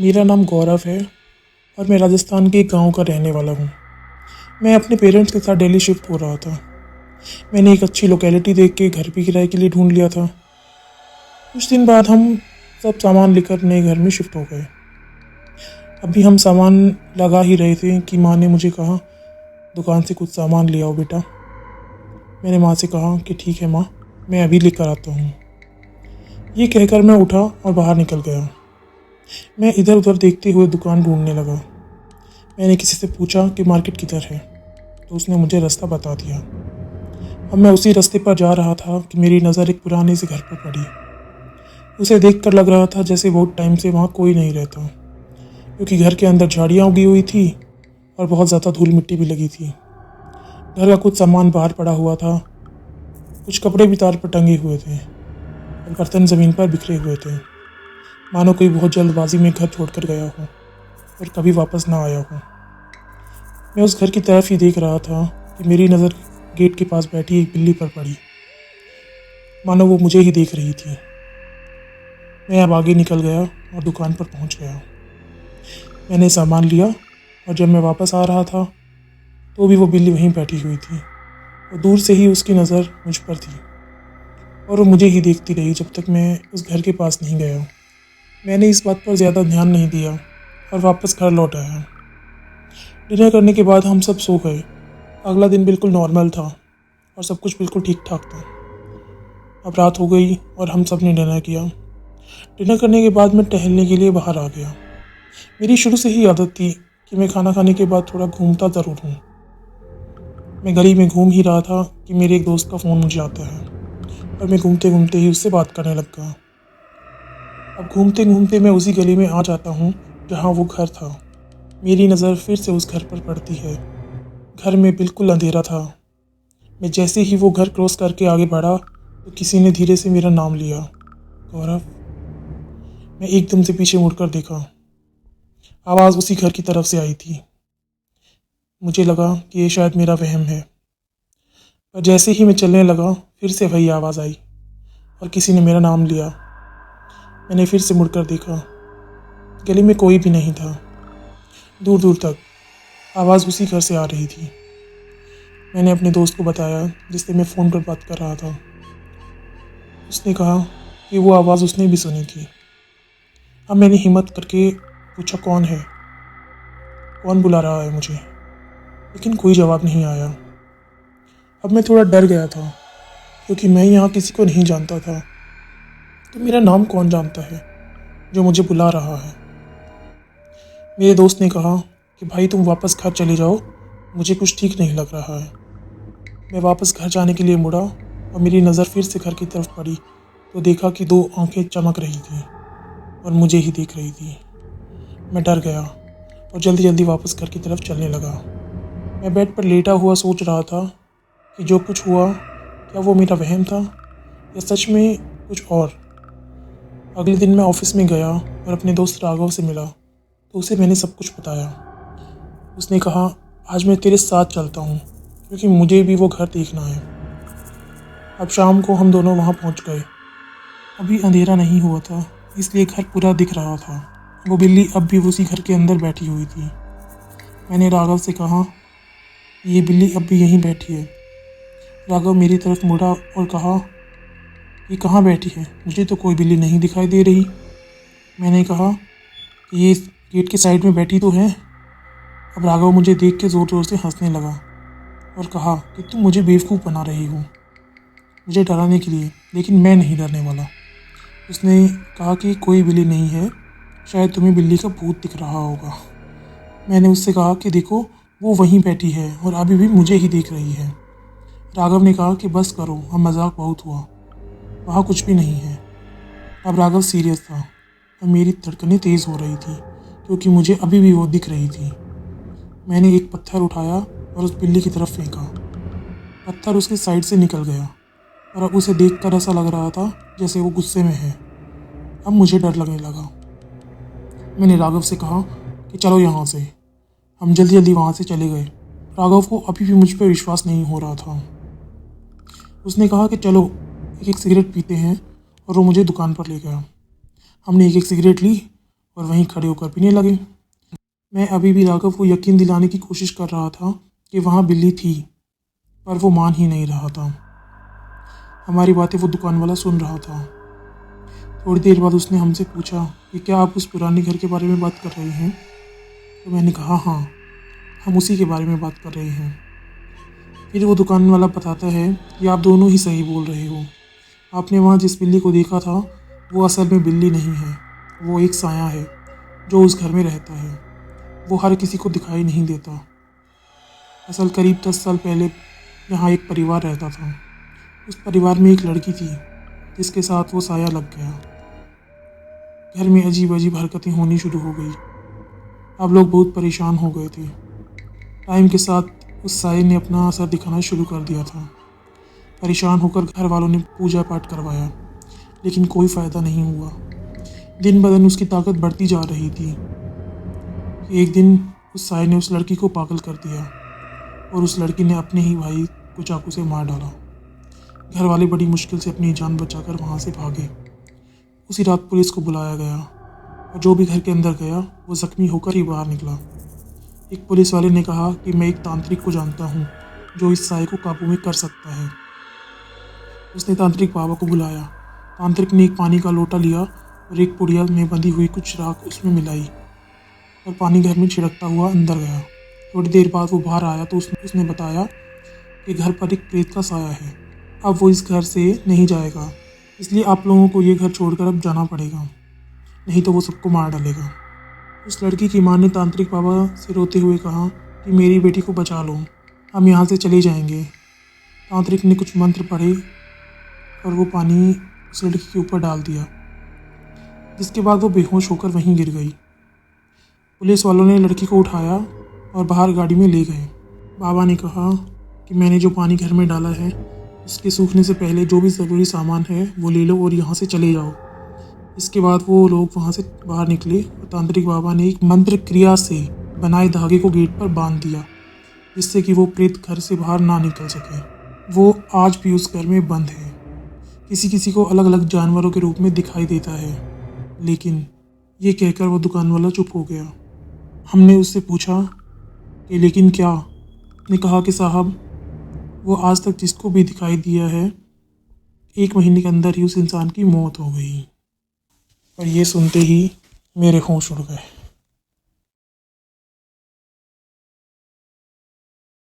मेरा नाम गौरव है और मैं राजस्थान के एक गांव का रहने वाला हूँ। मैं अपने पेरेंट्स के साथ दिल्ली शिफ्ट हो रहा था। मैंने एक अच्छी लोकेलिटी देख के घर भी किराए के लिए ढूंढ लिया था। कुछ दिन बाद हम सब सामान लेकर नए घर में शिफ्ट हो गए। अभी हम सामान लगा ही रहे थे कि माँ ने मुझे कहा, दुकान से कुछ सामान ले आओ बेटा। मैंने माँ से कहा कि ठीक है माँ, मैं अभी लेकर आता हूँ। ये कहकर मैं उठा और बाहर निकल गया। मैं इधर उधर देखते हुए दुकान ढूंढने लगा। मैंने किसी से पूछा कि मार्केट किधर है, तो उसने मुझे रास्ता बता दिया। अब मैं उसी रास्ते पर जा रहा था कि मेरी नज़र एक पुराने से घर पर पड़ी। उसे देखकर लग रहा था जैसे बहुत टाइम से वहाँ कोई नहीं रहता, क्योंकि घर के अंदर झाड़ियाँ उगी हुई थी और बहुत ज़्यादा धूल मिट्टी भी लगी थी। घर का कुछ सामान बाहर पड़ा हुआ था, कुछ कपड़े भी तार पर टंगे हुए थे और बर्तन ज़मीन पर बिखरे हुए थे, मानो कोई बहुत जल्दबाजी में घर छोड़कर गया हो और कभी वापस ना आया हो। मैं उस घर की तरफ ही देख रहा था कि मेरी नज़र गेट के पास बैठी एक बिल्ली पर पड़ी, मानो वो मुझे ही देख रही थी। मैं अब आगे निकल गया और दुकान पर पहुंच गया। मैंने सामान लिया और जब मैं वापस आ रहा था तो भी वो बिल्ली वहीं बैठी हुई थी और दूर से ही उसकी नज़र मुझ पर थी और वो मुझे ही देखती रही जब तक मैं उस घर के पास नहीं गया। मैंने इस बात पर ज़्यादा ध्यान नहीं दिया और वापस घर लौट आया। डिनर करने के बाद हम सब सो गए। अगला दिन बिल्कुल नॉर्मल था और सब कुछ बिल्कुल ठीक ठाक था। अब रात हो गई और हम सब ने डिनर किया। डिनर करने के बाद मैं टहलने के लिए बाहर आ गया। मेरी शुरू से ही आदत थी कि मैं खाना खाने के बाद थोड़ा घूमता ज़रूर हूँ। मैं गली में घूम ही रहा था कि मेरे एक दोस्त का फ़ोन मुझे आता है और मैं घूमते घूमते ही उससे बात करने लग गया। अब घूमते घूमते मैं उसी गली में आ जाता हूँ जहाँ वो घर था। मेरी नज़र फिर से उस घर पर पड़ती है। घर में बिल्कुल अंधेरा था। मैं जैसे ही वो घर क्रॉस करके आगे बढ़ा तो किसी ने धीरे से मेरा नाम लिया, गौरव। मैं एकदम से पीछे मुड़कर देखा। आवाज़ उसी घर की तरफ से आई थी। मुझे लगा कि ये शायद मेरा वहम है, पर जैसे ही मैं चलने लगा फिर से वही आवाज़ आई और किसी ने मेरा नाम लिया। मैंने फिर से मुड़कर देखा। गली में कोई भी नहीं था। दूर दूर तक आवाज़ उसी घर से आ रही थी। मैंने अपने दोस्त को बताया जिससे मैं फ़ोन पर बात कर रहा था। उसने कहा कि वो आवाज़ उसने भी सुनी थी। अब मैंने हिम्मत करके पूछा, कौन है, कौन बुला रहा है मुझे, लेकिन कोई जवाब नहीं आया। अब मैं थोड़ा डर गया था क्योंकि मैं यहाँ किसी को नहीं जानता था। तो मेरा नाम कौन जानता है जो मुझे बुला रहा है। मेरे दोस्त ने कहा कि भाई तुम वापस घर चले जाओ, मुझे कुछ ठीक नहीं लग रहा है। मैं वापस घर जाने के लिए मुड़ा और मेरी नज़र फिर से घर की तरफ पड़ी तो देखा कि दो आंखें चमक रही थीं और मुझे ही देख रही थी। मैं डर गया और जल्दी जल्दी वापस घर की तरफ चलने लगा। मैं बेड पर लेटा हुआ सोच रहा था कि जो कुछ हुआ क्या वो मेरा वहम था या सच में कुछ और। अगले दिन मैं ऑफिस में गया और अपने दोस्त राघव से मिला तो उसे मैंने सब कुछ बताया। उसने कहा, आज मैं तेरे साथ चलता हूँ क्योंकि मुझे भी वो घर देखना है। अब शाम को हम दोनों वहाँ पहुँच गए। अभी अंधेरा नहीं हुआ था, इसलिए घर पूरा दिख रहा था। वो बिल्ली अब भी उसी घर के अंदर बैठी हुई थी। मैंने राघव से कहा, ये बिल्ली अब भी यहीं बैठी है। राघव मेरी तरफ मुड़ा और कहा, ये कहाँ बैठी है, मुझे तो कोई बिल्ली नहीं दिखाई दे रही। मैंने कहा कि ये गेट के साइड में बैठी तो है। अब राघव मुझे देख के ज़ोर ज़ोर से हंसने लगा और कहा कि तुम मुझे बेवकूफ़ बना रही हो, मुझे डराने के लिए, लेकिन मैं नहीं डरने वाला। उसने कहा कि कोई बिल्ली नहीं है, शायद तुम्हें बिल्ली का भूत दिख रहा होगा। मैंने उससे कहा कि देखो वो वहीं बैठी है और अभी भी मुझे ही देख रही है। राघव ने कहा कि बस करो, अब मजाक बहुत हुआ, वहाँ कुछ भी नहीं है। अब राघव सीरियस था और मेरी धड़कनें तेज़ हो रही थी क्योंकि मुझे अभी भी वो दिख रही थी। मैंने एक पत्थर उठाया और उस बिल्ली की तरफ फेंका। पत्थर उसके साइड से निकल गया और अब उसे देखकर ऐसा लग रहा था जैसे वो गुस्से में है। अब मुझे डर लगने लगा। मैंने राघव से कहा कि चलो यहाँ से। हम जल्दी जल्दी वहाँ से चले गए। राघव को अभी भी मुझ पर विश्वास नहीं हो रहा था। उसने कहा कि चलो एक एक सिगरेट पीते हैं और वो मुझे दुकान पर ले गया। हमने एक एक सिगरेट ली और वहीं खड़े होकर पीने लगे। मैं अभी भी राघव को यकीन दिलाने की कोशिश कर रहा था कि वहाँ बिल्ली थी, पर वो मान ही नहीं रहा था। हमारी बातें वो दुकान वाला सुन रहा था। थोड़ी देर बाद उसने हमसे पूछा कि क्या आप उस पुराने घर के बारे में बात कर रहे हैं। तो मैंने कहा हाँ, हम उसी के बारे में बात कर रहे हैं। फिर वो दुकान वाला बताता है कि आप दोनों ही सही बोल रहे हो। आपने वहाँ जिस बिल्ली को देखा था वो असल में बिल्ली नहीं है, वो एक साया है जो उस घर में रहता है। वो हर किसी को दिखाई नहीं देता। असल करीब 10 साल पहले यहाँ एक परिवार रहता था। उस परिवार में एक लड़की थी जिसके साथ वो साया लग गया। घर में अजीब अजीब हरकतें होनी शुरू हो गई। अब लोग बहुत परेशान हो गए थे। टाइम के साथ उस साये ने अपना असर दिखाना शुरू कर दिया था। परेशान होकर घर वालों ने पूजा पाठ करवाया, लेकिन कोई फ़ायदा नहीं हुआ। दिन ब दिन उसकी ताकत बढ़ती जा रही थी। एक दिन उस साये ने उस लड़की को पागल कर दिया और उस लड़की ने अपने ही भाई को चाकू से मार डाला। घर वाले बड़ी मुश्किल से अपनी जान बचाकर वहाँ से भागे। उसी रात पुलिस को बुलाया गया और जो भी घर के अंदर गया वो ज़ख्मी होकर ही बाहर निकला। एक पुलिस वाले ने कहा कि मैं एक तांत्रिक को जानता हूँ जो इस साये को काबू में कर सकता है। उसने तांत्रिक बाबा को बुलाया। तांत्रिक ने एक पानी का लोटा लिया और एक पुड़िया में बंधी हुई कुछ राख उसमें मिलाई और पानी घर में छिड़कता हुआ अंदर गया। थोड़ी देर बाद वो बाहर आया तो उसने बताया कि घर पर एक प्रेत का साया है। अब वो इस घर से नहीं जाएगा, इसलिए आप लोगों को ये घर छोड़कर अब जाना पड़ेगा, नहीं तो वो सबको मार डालेगा। उस लड़की की माँ ने तांत्रिक बाबा से रोते हुए कहा कि मेरी बेटी को बचा लो, हम यहाँ से चले जाएंगे। तांत्रिक ने कुछ मंत्र पढ़े और वो पानी उस लड़की के ऊपर डाल दिया, जिसके बाद वो बेहोश होकर वहीं गिर गई। पुलिस वालों ने लड़की को उठाया और बाहर गाड़ी में ले गए। बाबा ने कहा कि मैंने जो पानी घर में डाला है उसके सूखने से पहले जो भी ज़रूरी सामान है वो ले लो और यहाँ से चले जाओ। इसके बाद वो लोग वहाँ से बाहर निकले और तांत्रिक बाबा ने एक मंत्र क्रिया से बनाए धागे को गेट पर बांध दिया, जिससे कि वो प्रेत घर से बाहर ना निकल सके। वो आज भी उस घर में बंद है। किसी किसी को अलग अलग जानवरों के रूप में दिखाई देता है, लेकिन ये कहकर वो दुकान वाला चुप हो गया। हमने उससे पूछा कि लेकिन क्या? उसने कहा कि साहब, वो आज तक जिसको भी दिखाई दिया है 1 महीने के अंदर ही उस इंसान की मौत हो गई। और ये सुनते ही मेरे होश उड़ गए।